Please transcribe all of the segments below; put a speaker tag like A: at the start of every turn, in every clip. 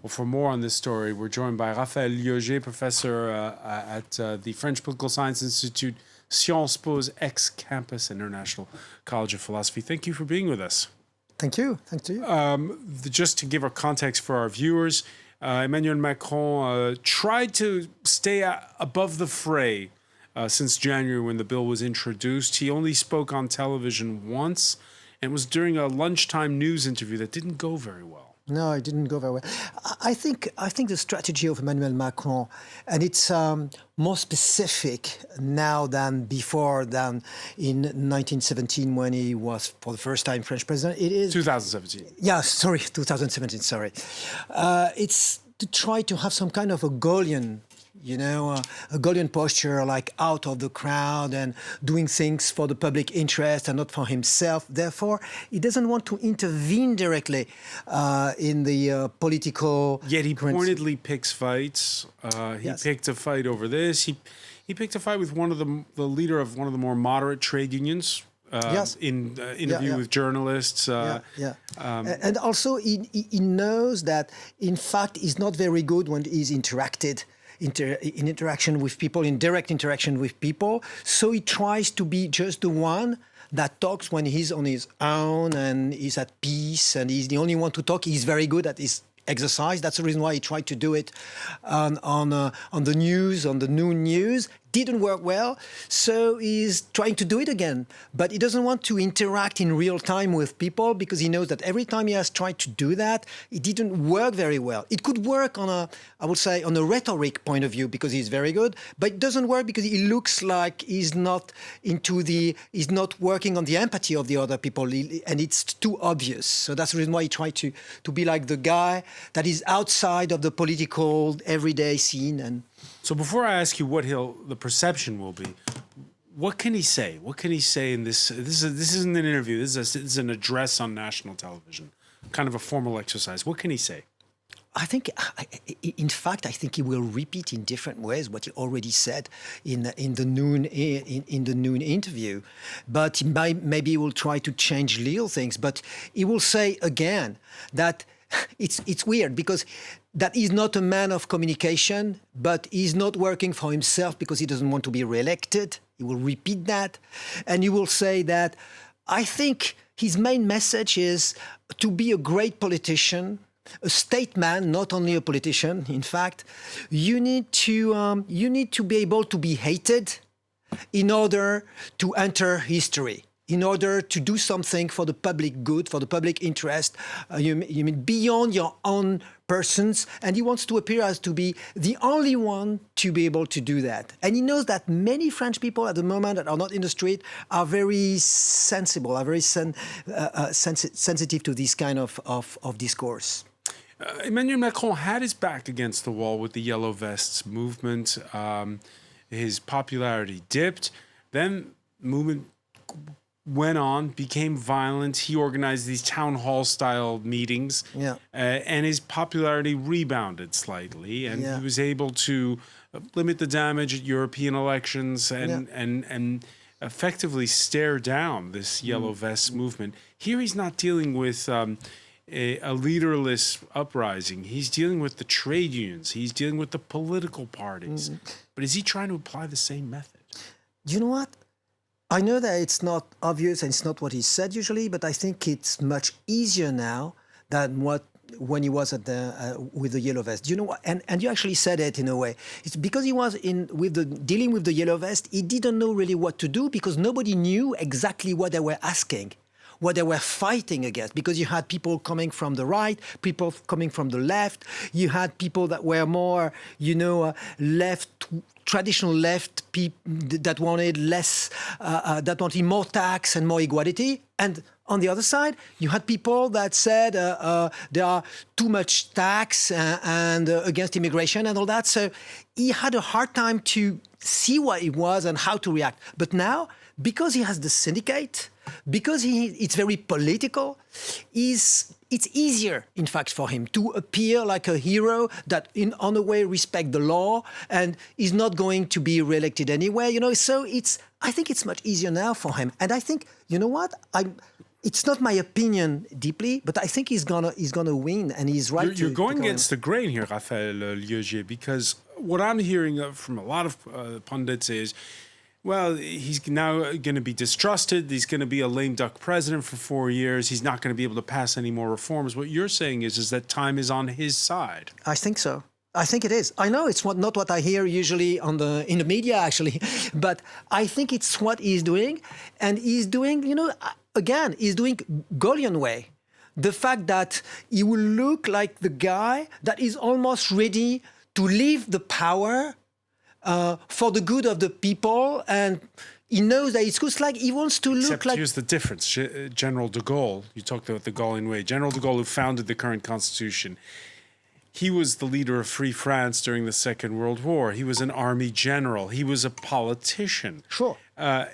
A: Well, for more on this story, we're joined by Raphaël Liogier, professor at the French Political Science Institute, Sciences Po's ex-campus International College of Philosophy. Thank you for being with us.
B: Thank you. Thank you.
A: Just to give our context for our viewers, Emmanuel Macron tried to stay above the fray since January when the bill was introduced. He only spoke on television once, and it was during a lunchtime news interview that didn't go very well.
B: No, it didn't go very well. I think the strategy of Emmanuel Macron, and it's more specific now than before, than in 1917 when he was for the first time French president. It is
A: 2017.
B: Yeah, sorry, 2017. Sorry, it's to try to have some kind of a Gaulian. A Gaulian posture, like out of the crowd and doing things for the public interest and not for himself. Therefore, he doesn't want to intervene directly in the political...
A: Yet he pointedly picks fights.
B: Yes.
A: He picked a fight over this. He picked a fight with the leader of one of the more moderate trade unions.
B: Yes.
A: In interview with journalists.
B: And also, he knows that, in fact, he's not very good when he's in interaction with people, in direct interaction with people. So he tries to be just the one that talks when he's on his own and he's at peace and he's the only one to talk. He's very good at his exercise. That's the reason why he tried to do it on the news, on the noon news. Didn't work well, so he's trying to do it again. But he doesn't want to interact in real time with people because he knows that every time he has tried to do that, it didn't work very well. It could work on a rhetoric point of view because he's very good, but it doesn't work because he looks like he's not working on the empathy of the other people, and it's too obvious. So that's the reason why he tried to be like the guy that is outside of the political everyday scene. And
A: so before I ask you what the perception will be, what can he say? What can he say in this? This isn't an interview. This is an address on national television, kind of a formal exercise. What can he say?
B: I think, in fact, I think he will repeat in different ways what he already said in the noon interview. But maybe he will try to change little things. But he will say again that it's weird because that he's not a man of communication, but he's not working for himself because he doesn't want to be reelected. He will repeat that. And he will say that I think his main message is to be a great politician, a statesman, not only a politician. In fact, you need to be able to be hated in order to enter history, in order to do something for the public good, for the public interest. You mean beyond your own persons, and he wants to appear as to be the only one to be able to do that. And he knows that many French people at the moment that are not in the street are very sensible, are very sensitive to this kind of discourse.
A: Emmanuel Macron had his back against the wall with the Yellow Vests movement. His popularity dipped. Then the movement went on, became violent. He organized these town hall style meetings, and his popularity rebounded slightly, and he was able to limit the damage at European elections and effectively stare down this Yellow Vest movement. Here he's not dealing with a leaderless uprising. He's dealing with the trade unions. He's dealing with the political parties. But is he trying to apply the same method?
B: You know what? I know that it's not obvious and it's not what he said usually, but I think it's much easier now than when he was at with the Yellow Vest. You know what? And you actually said it in a way. It's because he was dealing with the Yellow Vest. He didn't know really what to do because nobody knew exactly what they were asking, what they were fighting against, because you had people coming from the right, people coming from the left. You had people that were more, traditional left people that wanted that wanted more tax and more equality. And on the other side, you had people that said there are too much tax and against immigration and all that. So he had a hard time to see what it was and how to react. But now, because he has the syndicate, because it's very political, it's easier, in fact, for him to appear like a hero that, on a way, respects the law and is not going to be reelected anyway. So I think it's much easier now for him. And I think, you know what? it's not my opinion deeply, but I think he's gonna win, and he's right.
A: You're going against the grain here, Raphaël Liogier, because what I'm hearing from a lot of pundits is, well, he's now going to be distrusted. He's going to be a lame duck president for 4 years. He's not going to be able to pass any more reforms. What you're saying is that time is on his side.
B: I think so. I think it is. I know it's not what I hear usually in the media, actually, but I think it's what he's doing. And he's doing, again, he's doing Gaulian way. The fact that he will look like the guy that is almost ready to leave the power for the good of the people, and he knows that it's good. It's like he wants to look
A: Except
B: like...
A: here's the difference. General de Gaulle, you talked about the Gaulian way. General de Gaulle, who founded the current constitution, he was the leader of Free France during the Second World War. He was an army general. He was a politician.
B: Sure.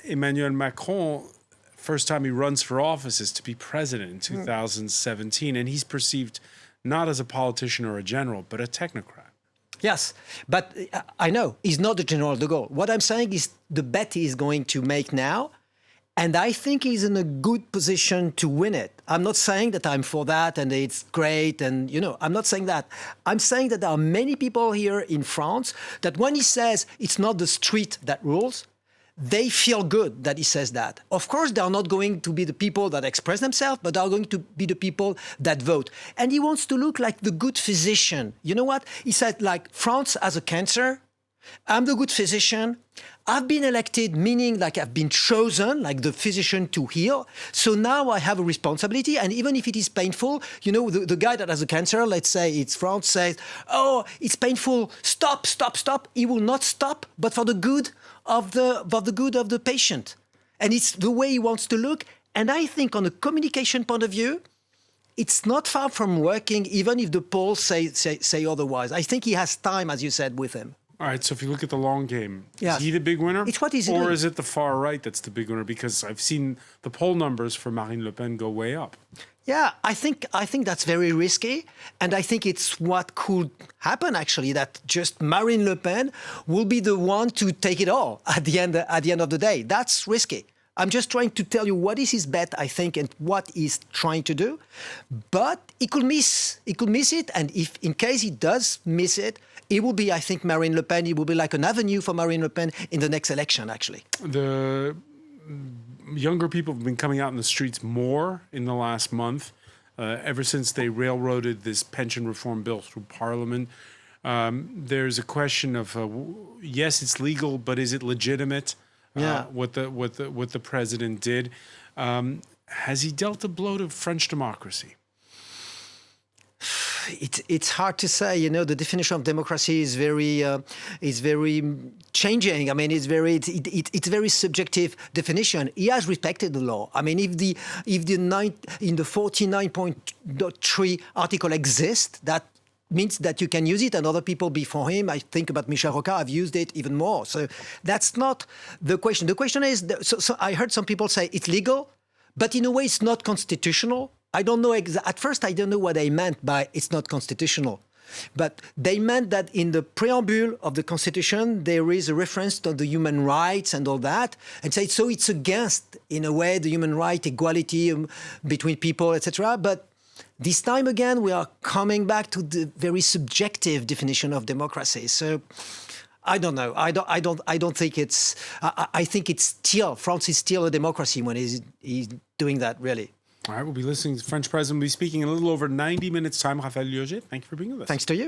A: Emmanuel Macron, first time he runs for office is to be president in 2017, and he's perceived not as a politician or a general, but a technocrat.
B: Yes, but I know he's not the General de Gaulle. What I'm saying is the bet he is going to make now, and I think he's in a good position to win it. I'm not saying that I'm for that and it's great, and I'm not saying that. I'm saying that there are many people here in France that when he says it's not the street that rules, they feel good that he says that. Of course, they are not going to be the people that express themselves, but they are going to be the people that vote. And he wants to look like the good physician. You know what? He said, like, France has a cancer. I'm the good physician. I've been elected, meaning like I've been chosen, like the physician to heal. So now I have a responsibility. And even if it is painful, the guy that has a cancer, let's say it's France, says, oh, it's painful. Stop, stop, stop. He will not stop, but for the good of the patient. And it's the way he wants to look. And I think on a communication point of view, it's not far from working, even if the polls say otherwise. I think he has time, as you said, with him.
A: All right, so if you look at the long game,
B: Yes.
A: is he the big winner?
B: It's what he's
A: Or
B: doing.
A: is it the far right that's the big winner? Because I've seen the poll numbers for Marine Le Pen go way up.
B: Yeah, I think that's very risky, and I think it's what could happen actually. That just Marine Le Pen will be the one to take it all at the end of the day. That's risky. I'm just trying to tell you what is his bet, I think, and what he's trying to do. But he could miss it, and if in case he does miss it, it will be, I think, Marine Le Pen. It will be like an avenue for Marine Le Pen in the next election, actually.
A: The younger people have been coming out in the streets more in the last month, ever since they railroaded this pension reform bill through Parliament. There's a question of, yes, it's legal, but is it legitimate? What the president did. Has he dealt a blow to French democracy?
B: It's hard to say. The definition of democracy is very changing. I mean, it's a very subjective definition. He has respected the law. I mean, if the 49.3 article exists, that means that you can use it, and other people before him, I think about Michel Rocard, have used it even more. So that's not the question. The question is, so I heard some people say it's legal, but in a way it's not constitutional. I don't know, at first I don't know what they meant by it's not constitutional. But they meant that in the preamble of the Constitution, there is a reference to the human rights and all that. And so it's against, in a way, the human right, equality between people, etc. But this time again, we are coming back to the very subjective definition of democracy. So I don't know. I don't think it's. I think it's still, France is still a democracy when he's doing that, really.
A: All right, we'll be listening to the French president. We'll be speaking in a little over 90 minutes' time. Raphaël Liogier, thank you for being with us.
B: Thanks to you.